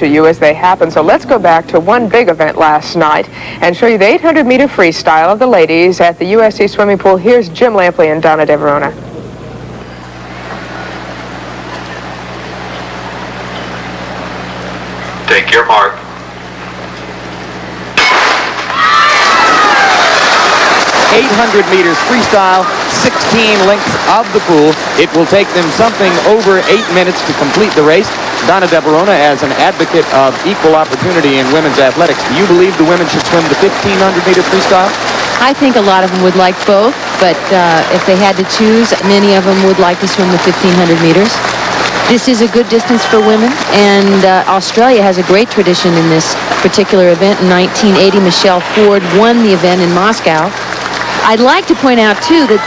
to you as they happen. So let's go back to one big event last night and show you the 800-meter freestyle of the ladies at the USC swimming pool. Here's Jim Lampley and Donna DeVerona. Take your mark. 800 meters freestyle, 16 lengths of the pool. It will take them something over 8 minutes to complete the race. Donna DeVerona, as an advocate of equal opportunity in women's athletics, do you believe the women should swim the 1,500-meter freestyle? I think a lot of them would like both, but if they had to choose, many of them would like to swim the 1,500 meters. This is a good distance for women, and Australia has a great tradition in this particular event. In 1980, Michelle Ford won the event in Moscow. I'd like to point out, too, that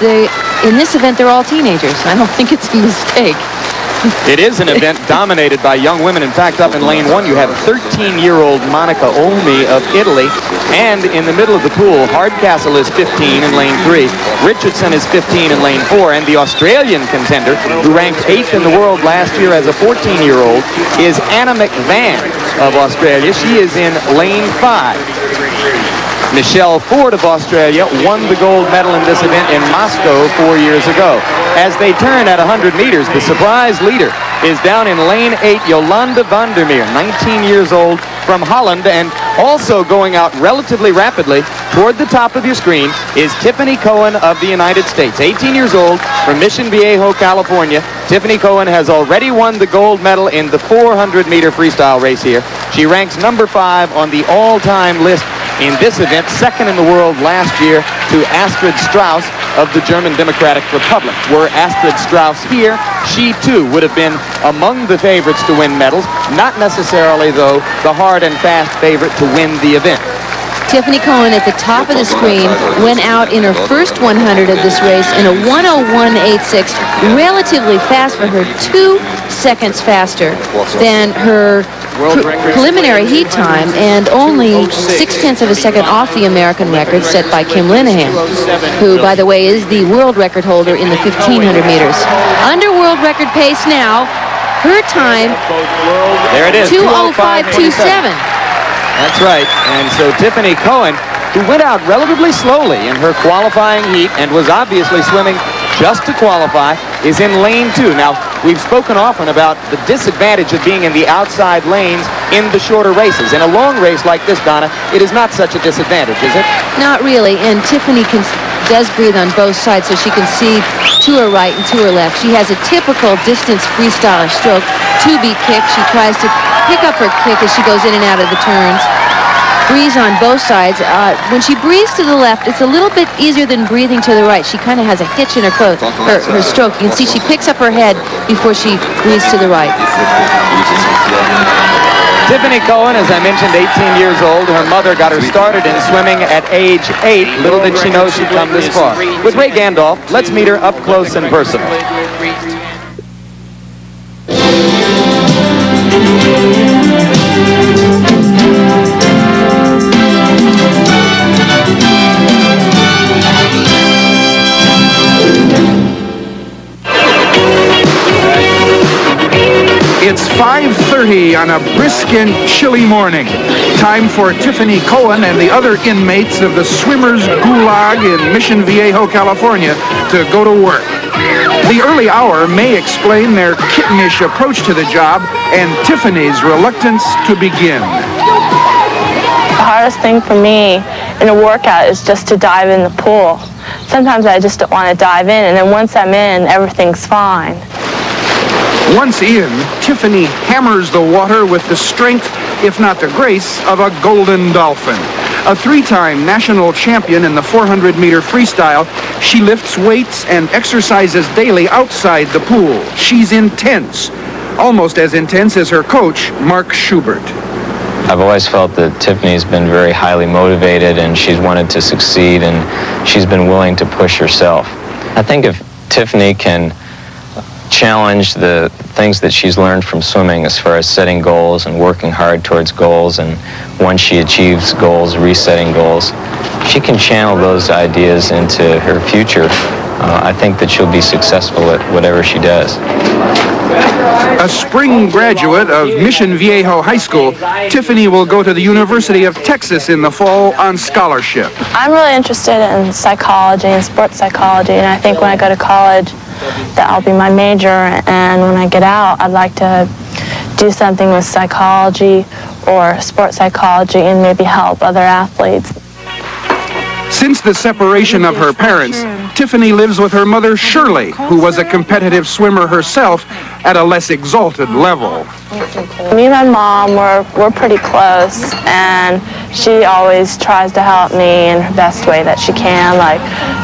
in this event, they're all teenagers. I don't think it's a mistake. It is an event dominated by young women. In fact, up in lane 1, you have 13-year-old Monica Olmi of Italy. And in the middle of the pool, Hardcastle is 15 in lane 3. Richardson is 15 in lane 4. And the Australian contender, who ranked 8th in the world last year as a 14-year-old, is Anna McVan of Australia. She is in lane 5. Michelle Ford of Australia won the gold medal in this event in Moscow 4 years ago. As they turn at 100 meters, the surprise leader is down in lane 8, Jolanda van der Meer, 19 years old, from Holland, and also going out relatively rapidly toward the top of your screen is Tiffany Cohen of the United States, 18 years old, from Mission Viejo, California. Tiffany Cohen has already won the gold medal in the 400-meter freestyle race here. She ranks number 5 on the all-time list in this event, second in the world last year to Astrid Strauss of the German Democratic Republic. Were Astrid Strauss here, she too would have been among the favorites to win medals, not necessarily, though, the hard and fast favorite to win the event. Tiffany Cohen at the top of the screen went out in her first 100 of this race in a 1:01.86, relatively fast for her, 2 seconds faster than her preliminary heat time, and only 0.6 of a second off the American record set by Kim Linehan, who, by the way, is the world record holder in the 1,500 meters. Under world record pace now, her time, there it is, 2:05.27. That's right. And so Tiffany Cohen, who went out relatively slowly in her qualifying heat and was obviously swimming just to qualify, is in lane 2. Now, we've spoken often about the disadvantage of being in the outside lanes in the shorter races. In a long race like this, Donna, it is not such a disadvantage, is it? Not really, and Tiffany does breathe on both sides, so she can see to her right and to her left. She has a typical distance freestyler stroke, 2-beat kick. She tries to pick up her kick as she goes in and out of the turns. Breathes on both sides. When she breathes to the left, it's a little bit easier than breathing to the right. She kind of has a hitch in her stroke. You can see she picks up her head before she breathes to the right. Tiffany Cohen, as I mentioned, 18 years old. Her mother got her started in swimming at age 8. Little did she know she'd come this far. With Ray Gandolf, let's meet her up close and personal. It's 5:30 on a brisk and chilly morning. Time for Tiffany Cohen and the other inmates of the Swimmers Gulag in Mission Viejo, California, to go to work. The early hour may explain their kittenish approach to the job and Tiffany's reluctance to begin. The hardest thing for me in a workout is just to dive in the pool. Sometimes I just don't want to dive in, and then once I'm in, everything's fine. Once in, Tiffany hammers the water with the strength, if not the grace, of a golden dolphin. A 3-time national champion in the 400-meter freestyle, she lifts weights and exercises daily outside the pool. She's intense, almost as intense as her coach, Mark Schubert. I've always felt that Tiffany's been very highly motivated, and she's wanted to succeed, and she's been willing to push herself. I think if Tiffany can challenge the things that she's learned from swimming as far as setting goals and working hard towards goals, and once she achieves goals, resetting goals, she can channel those ideas into her future. I think that she'll be successful at whatever she does. A spring graduate of Mission Viejo High School, Tiffany will go to the University of Texas in the fall on scholarship. I'm really interested in psychology and sports psychology, and I think when I go to college, that'll be my major, and when I get out, I'd like to do something with psychology or sports psychology and maybe help other athletes. Since the separation of her parents, Tiffany lives with her mother, Shirley, who was a competitive swimmer herself at a less exalted level. Me and my mom, we're pretty close, and she always tries to help me in her best way that she can, like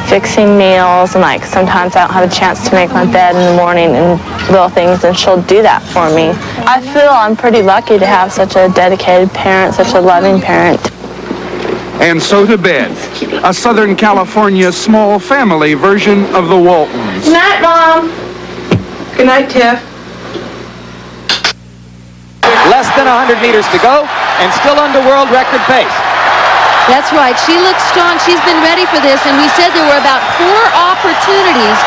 fixing meals, and like sometimes I don't have a chance to make my bed in the morning and little things, and she'll do that for me. I feel I'm pretty lucky to have such a dedicated parent, such a loving parent. And so to bed, a Southern California small family version of the Waltons. Good night, Mom. Good night, Tiff. Less than 100 meters to go, and still under world record pace. That's right. She looks strong. She's been ready for this, and we said there were about 4 opportunities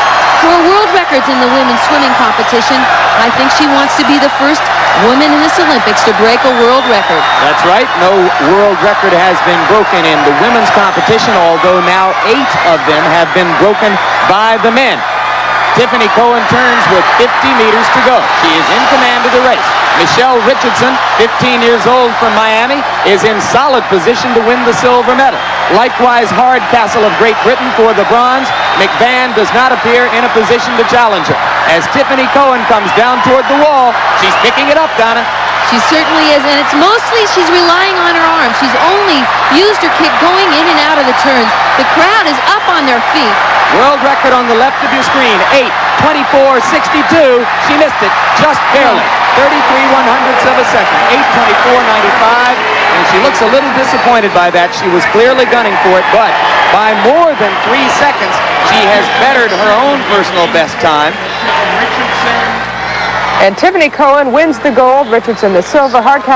for world records in the women's swimming competition. I think she wants to be the first woman in this Olympics to break a world record. That's right. No world record has been broken in the women's competition, although now 8 of them have been broken by the men. Tiffany Cohen turns with 50 meters to go. She is in command of the race. Michelle Richardson, 15 years old from Miami, is in solid position to win the silver medal. Likewise, Hardcastle of Great Britain for the bronze. McVan does not appear in a position to challenge her. As Tiffany Cohen comes down toward the wall, she's picking it up, Donna. She certainly is, and it's mostly she's relying on her arms. She's only used her kick going in and out of the turns. The crowd is up on their feet. World record on the left of your screen, 8:24.62. She missed it just barely. 33/100ths of a second, 8:24.95. And she looks a little disappointed by that. She was clearly gunning for it, but by more than 3 seconds, she has bettered her own personal best time. And Tiffany Cohen wins the gold, Richardson the silver. Hardcastle